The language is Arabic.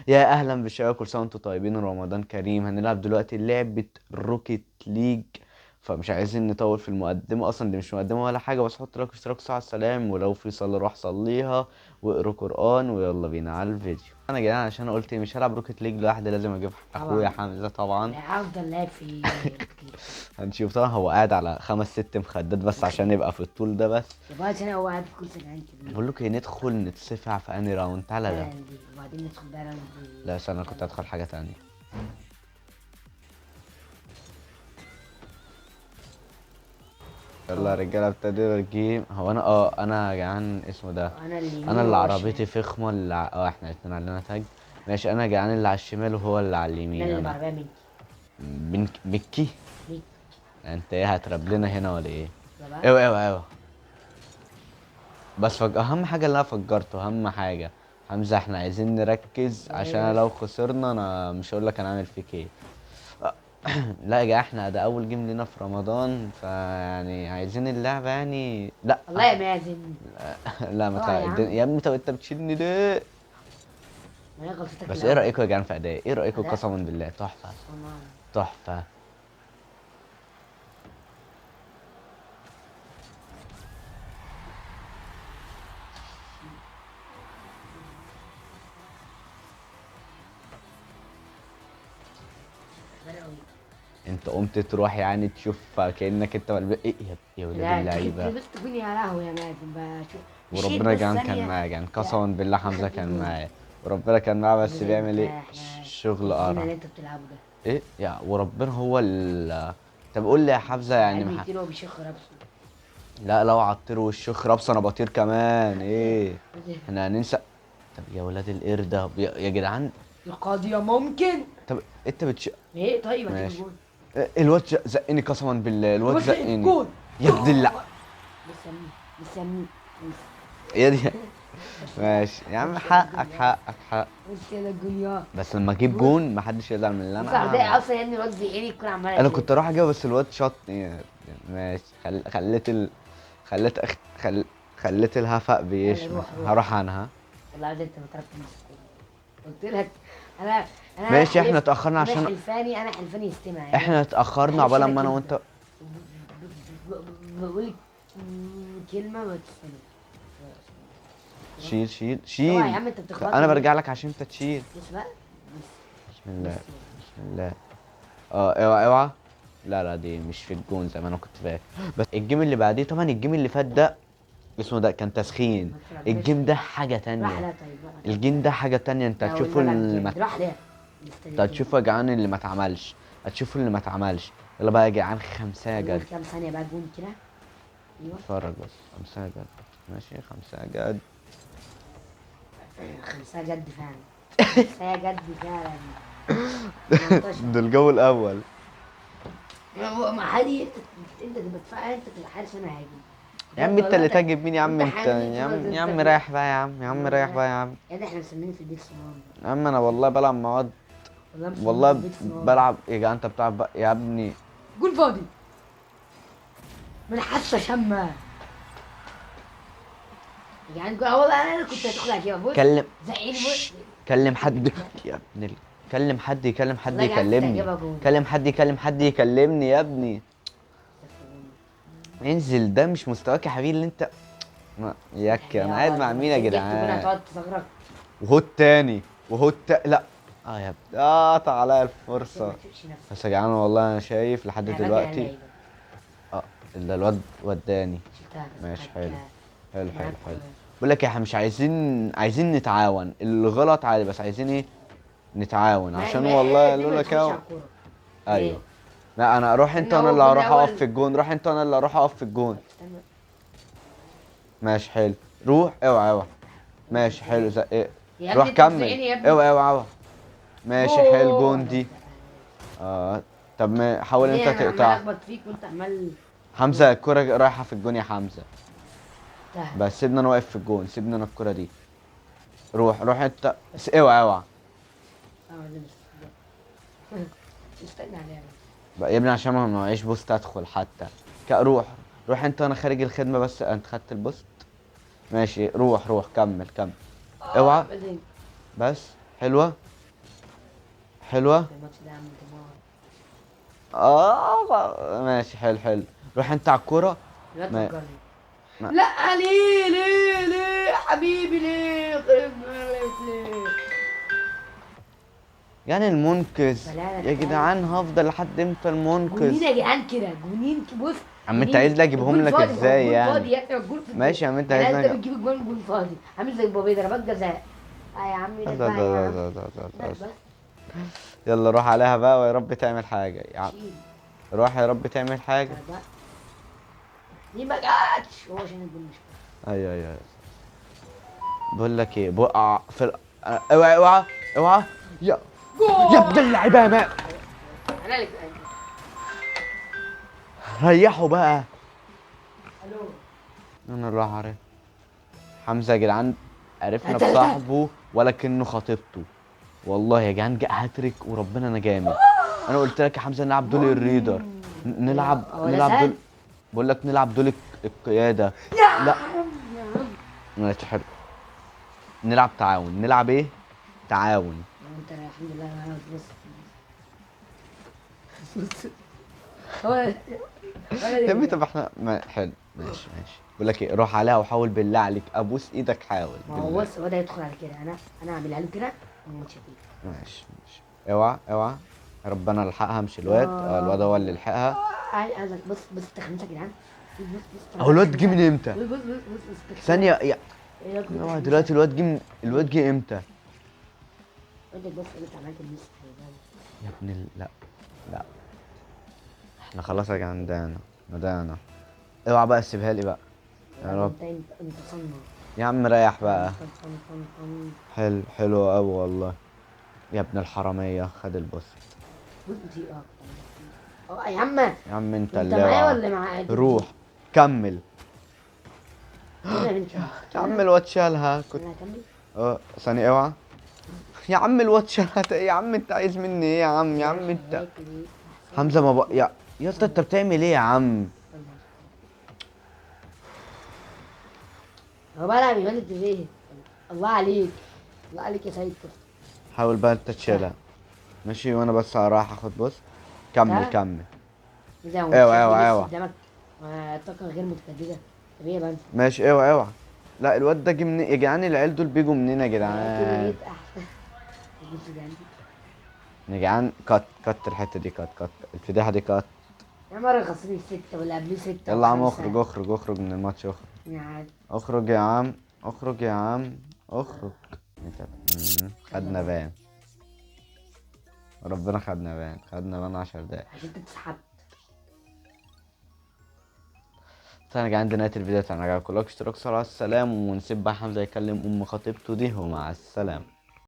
يا اهلا بالشباب، كل سنه وانتم طيبين ورمضان كريم. هنلعب دلوقتي لعبه روكيت ليج. فمش عايزين نطول في المقدمه، اصلا دي مش مقدمه ولا حاجه، بس حط لك اشتراك ساعه السلام، ولو في صلاه روح صليها واقرا قران، ويلا بينا على الفيديو. انا جاي عشان قلت مش هلعب روكيت ليج لوحدي، لازم اجيب اخويا طبعا. حمزه طبعا. ده افضل لاعب في روكيت ليج. هنشوف طبعا، هو قاعد على 5 6 مخدات بس عشان يبقى في الطول ده بس. يبقى عشان هو قاعد في كرسي جعان كبير. بقول لك ايه، ندخل نتصفع في اني راوند؟ تعالى ده. فعلا دي، وبعدين ندخل بقى راوند لا استنى، انا كنت هدخل حاجه تانية. يلا يا اه. رجاله، ابتدينا الجيم. هو انا انا جعان اسمه ده. انا انا اليمين اللي وهو عربيتي الشمال. فخمه، اللي احنا الاتنين علينا تاج. ماشي، انا جعان اللي على الشمال وهو اللي على انا اليمين. اللي انا بعربيه منك. مكي. ليك. انت ايه، هتراب لنا هنا ولا ايه؟ يلا بقى. ايوه ايوه ايوه. بس اهم حاجه اللي انا فجرته، اهم حاجه. حمزه احنا عايزين نركز، عشان ايوه أنا لو خسرنا انا مش هقول لك انا عامل فيك ايه. لا يا جماعه، احنا ده اول جيم لينا في رمضان، فيعني عايزين اللعبه يعني. لا والله يا مازن. لا ما طبعا تخ... يا عم. يا ابني، طب انت بتشيلني ليه؟ ما هي غلطتك في بس ايه الاول. رايكم يا جدعان في اداء؟ ايه رايكم؟ اداء. قسما بالله تحفه. طبعا. تحفه. فرق قوي. انت قمت تروح يعني تشوف كانك انت ايه يا ولاد لا انت كنت اللعيبه. بس تكون يا لهوي يا مازن بشوف. مشيت وربنا يا بس جدعان كان ثانيه. معايا، يعني لا. قسما بالله حمزه دخل في كان الجون. معايا. وربنا كان معاه، بس حمزة بيعمل انت ايه؟ احنا شغل كيفنا قرع. اللي انت بتلعبه ده. ايه يا وربنا هو طب قول لي يا حمزه يعني العيال بيطير وهو بيشخ رابسه. لا لو عطير والشيخ رابصه انا بطير كمان ايه. احنا هننسى. طب يا ولاد القرده يا جدعان. القاضية ممكن. طب انت ايه طيب هتجيب ماشي. الجون. الواد زقني قسما بالله، الواد بص زقني. جون. يا ابن الله. مستني مستني. يا دي. بس يلا. ماشي يا عم، بص يلا الجون حقك يا. حقك حق. بص يلا الجون يا. بس لما اجيب بص. جون محدش يزعل من اللي بص انا على هعمله. ده اصلا يا ابني الواد زهقني الكورة عمالة انا تلف. كنت اروح اجيبه بس الواد شاطني. ماشي، خليت خليت الهفق يلا بيشمت. روح روح. هروح عنها. والله عايز انت ما تعرفش تمسك الكورة. قلت لك. انا انا ماشي، احنا حلفت. اتاخرنا انا عشان حلفاني انا حلفاني يستمع يعني. احنا ما اتاخرنا حلفش عقبال انا ما انا كلمة. وانت. بقول كلمة ما تستنى. شيل شيل اوعى يا شيل. عم انت انا بتخبطني ليه؟ برجع لك عشان انت تشيل. بص بقى. بص. بسم بص الله. يعني. بسم الله. اه اوعى اوعى. لا لا، دي مش في الجون زي ما انا كنت فاكر. بس الجيم اللي بعديه طبعا، الجيم اللي فات ده اسمه ده كان تسخين. ما تلعبناش الجيم ده كده. حاجة راح تانية. لا طيب بقى. الجيم ده حاجة تانية، انت لا هتشوفوا والملعب اللي ما جامد راح ليه. انت هتشوفوا يا جدعان اللي ما اتعملش. هتشوفوا اللي ما اتعملش. يلا بقى يا جدعان، خمسة يا قول جد. كام ثانية بقى جون كده. ايوه. اتفرج بس. خمسة يا جد. ماشي، خمسة يا جد. خمسة جد فعلا. خمسة جد فعلا. 18. ده الجو الأول. ما عادي انت تبقى دفاع انت تبقى حارس وانا هاجم. يا عم انت اللي تجيب مين يا عم؟ وانت انت حامل يا تبقى عم يا ضد عم لا. رايح بقى يا عم، يا عم رايح بقى يا عم. يا ده احنا مسمينه في البيت صنان. يا عم انا والله بلعب مواد. والله مسمينه في والله البيت صنان. بلعب يا جدعان، انت بتلعب بقى يا ابني. جول فاضي. من حاسه شمه. يعني والله انا كنت هتاخد على كده بص. كلم. زعيني بص. كلم حد يا ابني كلم حد يكلم حد والله يا جدعان كنت يكلمني. هجيبها جول. كلم حد يكلم حد يكلمني يا ابني. انزل، ده مش مستواك يا حبيبي اللي انت. ياك انا قاعد مع مين يا جبت جون جدعان؟ هتقعد تزغرط. وهو التاني لا. اه يا ابني، تعالى عشان ما الفرصة. تشوفش نفسك. بس يا جدعان والله انا شايف لحد انا بجري على دلوقتي. اللعيبه. اه اللي الواد وداني. شفتها بس ماشي، حلو. معاك. حلو حلو معاك. حلو. بقول لك احنا مش عايزين نتعاون، الغلط عادي، بس عايزين ايه؟ نتعاون عشان والله دي ما لولا تدخلش كده. على الكوره. ليه؟ ايوه. لا انا اروح انت، لان وانا هو اللي الجون هروح اقف الاول. في الجون. روح انت وانا اللي هروح اقف في الجون. طب استنى. ماشي حلو. روح اوعى اوعى. ماشي حلو ايه. يا ابني روح انت كمل. بتزعلني يا ابني. اوعى اوعى اوعى. ماشي حلو، جون جول. دي. اه. طب ما حاول انت ليه انا عمال تقطع. اخبط فيك وانت عمال. حمزه الكرة رايحه في الجون يا حمزه. سهل. بس سيبنا انا واقف في الجون، سيبنا انا الكرة دي. روح روح انت اوعى اوعى. ده مش. استنى عليها بس. بقى يا ابني عشان ما معيش بوست ادخل حتى. روح. روح انت وانا خارج الخدمه، بس انت خدت البوست. ماشي روح روح كمل كمل. اوعى. بعدين. بس. حلوه. حلوة. الماتش ده يا عم دمار. ماشي، حلو حلو. روح انت على الكورة. الواد ما... فكرني. ما... لا ليه يا حبيبي ليه خرب بالك ليه؟ يعني المنقذ. بلالك يا جدعان هفضل لحد امتى جونين المنقذ؟ يا جدعان كده جونين بص. عم انت جونين عايز لي اجيبهم الجون لك فاضي، ما هو ازاي الجون يعني؟ فاضي يا ابني، الجون في الجون. ماشي يا عم، انت يعني عايز لي انت بتجيب الجون الجون فاضي عامل زي مبابي ضربات جزاء. يا عمي لا ده لا بقى يا لا عم. لا لا لا لا. بس يلا روح عليها بقى، ويا رب تعمل حاجة يا عم. شيل. روح يا رب تعمل حاجة. بقى دي ما جاتش، هو عشان الجون مش فاضي. ايوه ايوه. بقول لك ايه، بقع في اوعى اوعى اوعى. يا يا ابن جول. اللعيبة يا مان. انا لك. ريحوا بقى. الو. انا راح عارف. حمزة يا جدعان، عرفنا تلاتة. بصاحبه ولكنه خطيبته. والله يا جدعان جاء هاتريك وربنا انا جامد. انا قلت لك يا حمزة نلعب دول الريدر. نلعب هو ده نلعب دول. سهل. بقول لك نلعب دول القيادة. يا لا عم يا عم. ماشي حلو. نلعب تعاون. نلعب ايه؟ تعاون. انت الحمد لله انا بص. بص. هو يا ابني طب احنا حلو ماشي ماشي. بقول لك ايه، روح عليها وحاول بالله عليك، ابوس ايدك حاول ما هو بالله. بص هو ده يدخل على كده، انا اعملها له كده وماتش فيه. ماشي ماشي. اوعى اوعى. يا رب انا الحقها مش الواد. الواد هو اللي لحقها. عايزك بص بص التخميسه يا جدعان. بص هو الواد جه من امتى؟ بص ثانية يا ايه رايك في اوعى التخميسه؟ دلوقتي الواد جه امتى؟ عندك بص انت عملت الميس. يا ابن لا لا. احنا خلاص يا جدعان ندانا. اوعى بقى سيبها لي بقى. يا رب. انت صنع. يا عم ريح بقى. طن. حلو حلو قوي والله. يا ابن الحرامية خد البوس. بص دي يا عم يا عم انت انت اللي معايا اوعى. ولا مع روح كمل. انا بنتي. يا عم الواد شالها كنت. انا هكمل. ثانية اوعى. يا عم الواد شالها يا عم انت عايز مني ايه يا عم؟ يا عم انت حمزة ما بقى يا اسطى انت بتعمل ايه يا عم؟ هو بلعب يبان التزيه. الله عليك. الله عليك يا سيد كفر. حاول بقى انت تشيلها. ماشي وانا بس هروح اخد بص. كمل ده كمل. زي ما اوعى شايف اوعى لبس اوعى. قدامك طاقة غير متجددة. طب ايه يا بنت؟ ماشي اوعى اوعى. لا الواد ده جه منين يا جدعان؟ العيال دول بيجوا منين يا كده جدعان؟ جيت احسن. الجيش ده عندي. يا جدعان كت الحتة دي كت الفضيحة دي كت. يا مرة خسرني ستة ولا قبليه ستة يلا يا عم وخمسة. اخرج من الماتش اخرج. يعني اخرج يا عم. اخرج يا عم. اخرج. خدنا بان. ربنا خدنا بان 10 دقايق. عشان تتسحب. طيب يا جدعان دي نهاية الفيديو. انا عجبكم اشتراك صلاه على السلام، ونسيب بقى حمزة يكلم ام خطيبته دي، ومع السلامة.